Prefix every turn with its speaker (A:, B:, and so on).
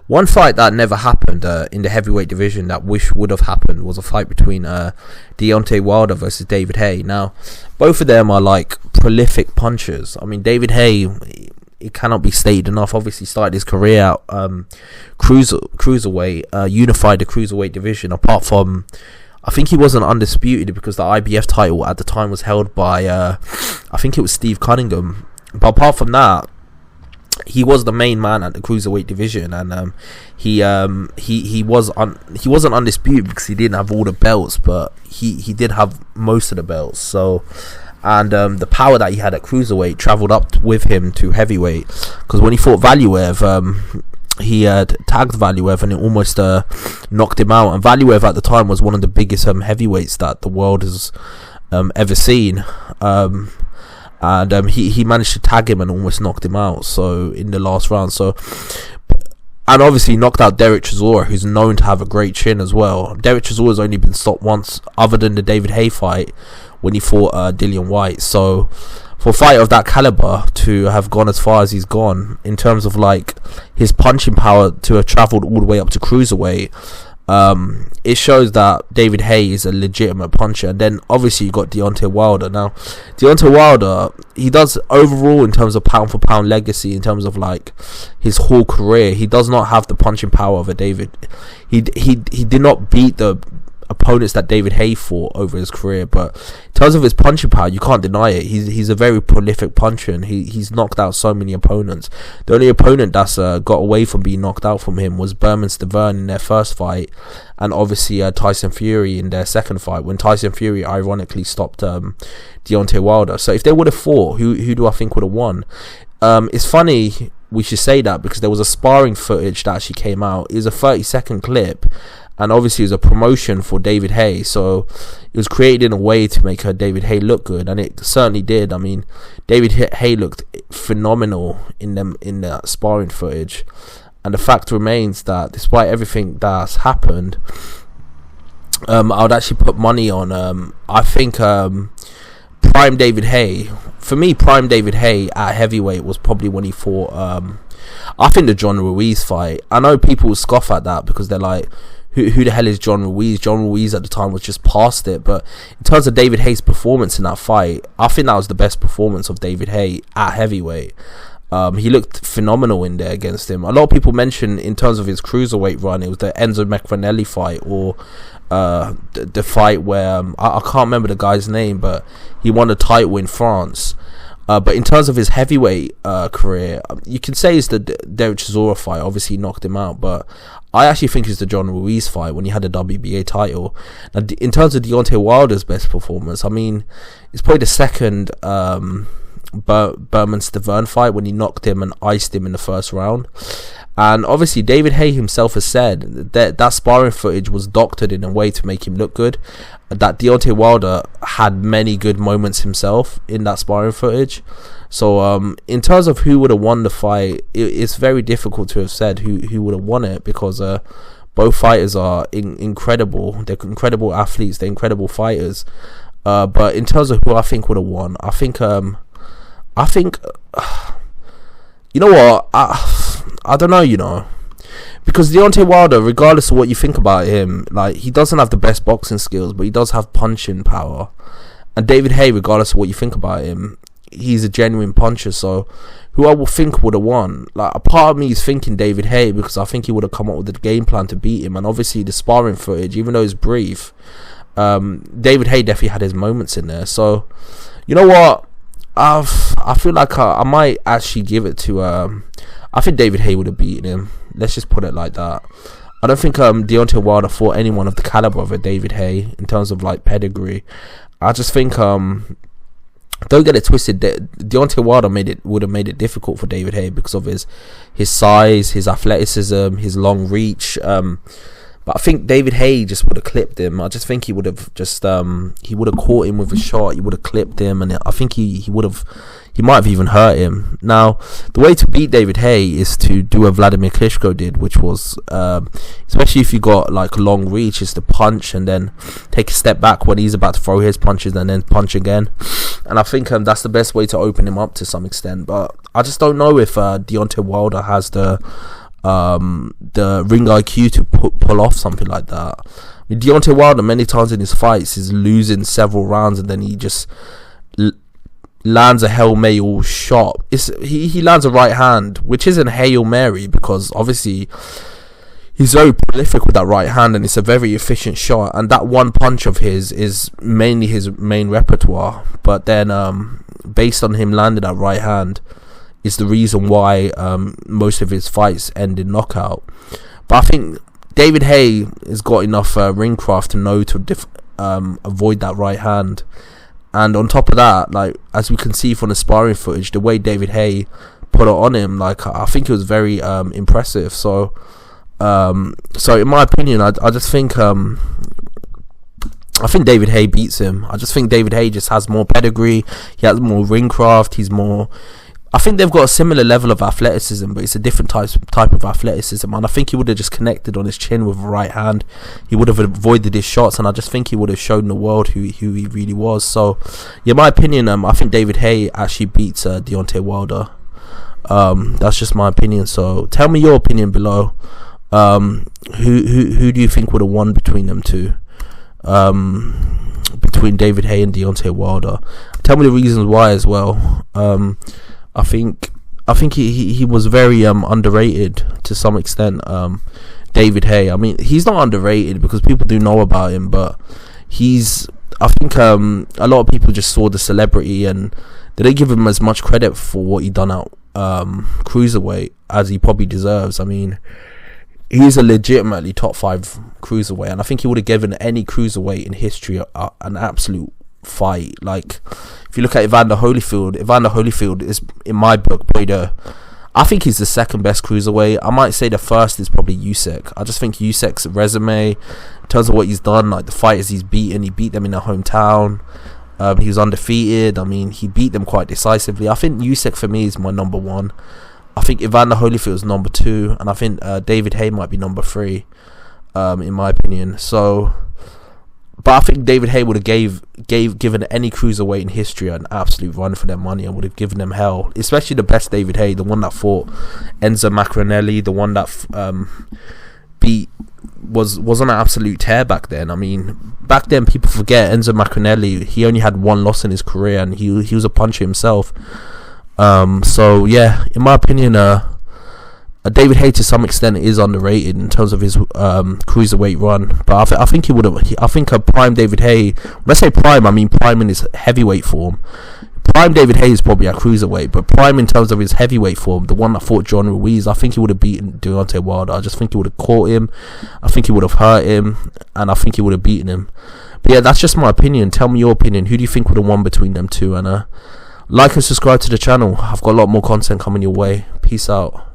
A: One fight that never happened in the heavyweight division that wish would have happened was a fight between Deontay Wilder versus David Haye. Now, both of them are like prolific punchers. I mean, David Haye, it cannot be stated enough. Obviously, started his career out cruiserweight, unified the cruiserweight division. Apart from, I think he wasn't undisputed because the IBF title at the time was held by, I think it was Steve Cunningham. But apart from that, he was the main man at the cruiserweight division, and he wasn't undisputed because he didn't have all the belts, but he did have most of the belts. So, and the power that he had at cruiserweight travelled up with him to heavyweight, because when he fought Valuev, he tagged Valuev and it almost knocked him out. And Valuev at the time was one of the biggest heavyweights that the world has ever seen. And he managed to tag him and almost knocked him out. So in the last round, and obviously knocked out Derek Chisora, who's known to have a great chin as well. Derek Chisora's only been stopped once, other than the David Haye fight when he fought Dillian Whyte. So for a fighter of that caliber to have gone as far as he's gone in terms of like his punching power, to have travelled all the way up to cruiserweight, it shows that David Haye is a legitimate puncher. And then obviously you got Deontay Wilder. Now Deontay Wilder, he does overall in terms of pound for pound legacy, in terms of like his whole career, he does not have the punching power of a David. He did not beat the opponents that David Haye fought over his career, but in terms of his punching power, you can't deny it. He's a very prolific puncher, and he's knocked out so many opponents. The only opponent that's got away from being knocked out from him was Berman Stavern in their first fight, and obviously Tyson Fury in their second fight, when Tyson Fury ironically stopped Deontay Wilder. So if they would have fought, who do I think would have won? It's funny we should say that, because there was a sparring footage that actually came out. It was a 30-second clip, and obviously it was a promotion for David Haye, so it was created in a way to make David Haye look good, and it certainly did. I mean, David Haye looked phenomenal in that sparring footage, and the fact remains that despite everything that's happened, I would actually put money on, I think, prime David Haye. For me, prime David Haye at heavyweight was probably when he fought, I think, the John Ruiz fight. I know people will scoff at that because they're like, who the hell is John Ruiz? John Ruiz at the time was just past it. But in terms of David Haye's performance in that fight, I think that was the best performance of David Haye at heavyweight. He looked phenomenal in there against him. A lot of people mention in terms of his cruiserweight run, it was the Enzo Macfarelli fight, or the fight where I can't remember the guy's name, but he won the title in France. But in terms of his heavyweight career, you can say it's the Derek Chisora fight. Obviously, he knocked him out, but I actually think it's the John Ruiz fight when he had the WBA title. Now, in terms of Deontay Wilder's best performance, I mean, it's probably the second Berman Stavern fight, when he knocked him and iced him in the first round. And obviously David Haye himself has said that sparring footage was doctored in a way to make him look good, that Deontay Wilder had many good moments himself in that sparring footage. So in terms of who would have won the fight, it's very difficult to have said who would have won it, because both fighters are incredible. They're incredible athletes, they're incredible fighters. But in terms of who I think would have won, I think you know what, I don't know, you know, because Deontay Wilder, regardless of what you think about him, like, he doesn't have the best boxing skills, but he does have punching power. And David Haye, regardless of what you think about him, he's a genuine puncher. So who I will think would have won, like, a part of me is thinking David Haye, because I think he would have come up with a game plan to beat him. And obviously the sparring footage, even though it's brief, David Haye definitely had his moments in there. So you know what, I feel like I might actually give it to I think David Haye would have beaten him. Let's just put it like that. I don't think Deontay Wilder fought anyone of the caliber of a David Haye in terms of like pedigree. I just think don't get it twisted, Deontay Wilder would have made it difficult for David Haye because of his size, his athleticism, his long reach. But I think David Haye just would have clipped him. I just think he would have caught him with a shot. He would have clipped him, and I think he might have even hurt him. Now, the way to beat David Haye is to do what Vladimir Klitschko did, which was, especially if you got like long reach, is to punch and then take a step back when he's about to throw his punches and then punch again. And I think that's the best way to open him up to some extent. But I just don't know if Deontay Wilder has the the ring IQ to pull off something like that. I mean, Deontay Wilder many times in his fights is losing several rounds, and then he just lands a Hail Mary shot. He lands a right hand, which isn't Hail Mary, because obviously he's very prolific with that right hand, and it's a very efficient shot, and that one punch of his is mainly his main repertoire. But then based on him landing that right hand is the reason why most of his fights end in knockout. But I think David Haye has got enough ring craft to know to avoid that right hand. And on top of that, like, as we can see from the sparring footage, the way David Haye put it on him, like, I think it was very impressive. So in my opinion, I just think I think David Haye beats him. I just think David Haye just has more pedigree. He has more ring craft. I think they've got a similar level of athleticism, but it's a different type of athleticism. And I think he would have just connected on his chin with a right hand. He would have avoided his shots, and I just think he would have shown the world who he really was. So, yeah, in my opinion, I think David Haye actually beats Deontay Wilder. That's just my opinion. So, tell me your opinion below. Who do you think would have won between them two? Between David Haye and Deontay Wilder. Tell me the reasons why as well. I think he was very underrated to some extent. David Haye. I mean, he's not underrated because people do know about him, but I think a lot of people just saw the celebrity and they didn't give him as much credit for what he done at cruiserweight as he probably deserves. I mean, he's a legitimately top 5 cruiserweight, and I think he would have given any cruiserweight in history an absolute fight. Like, if you look at Evander Holyfield is, in my book, probably I think he's the second best cruiserweight. I might say the first is probably Usyk. I just think Usyk's resume, in terms of what he's done, like the fighters he beat them in their hometown. He was undefeated. I mean, he beat them quite decisively. I think Usyk for me is my number 1. I think Evander Holyfield is number 2, and I think David Haye might be number 3, in my opinion. So, but I think David Haye would have given any cruiserweight in history an absolute run for their money, and would have given them hell. Especially the best David Haye, the one that fought Enzo Maccarinelli, the one that was on an absolute tear back then. I mean, back then people forget Enzo Maccarinelli. He only had 1 loss in his career, and he was a puncher himself. So yeah, in my opinion, David Haye to some extent is underrated in terms of his cruiserweight run, but I think he would have. I think a prime David Haye. When I say prime, I mean prime in his heavyweight form. Prime David Haye is probably a cruiserweight, but prime in terms of his heavyweight form, the one that fought John Ruiz, I think he would have beaten Deontay Wilder. I just think he would have caught him. I think he would have hurt him, and I think he would have beaten him. But yeah, that's just my opinion. Tell me your opinion. Who do you think would have won between them two? And like and subscribe to the channel. I've got a lot more content coming your way. Peace out.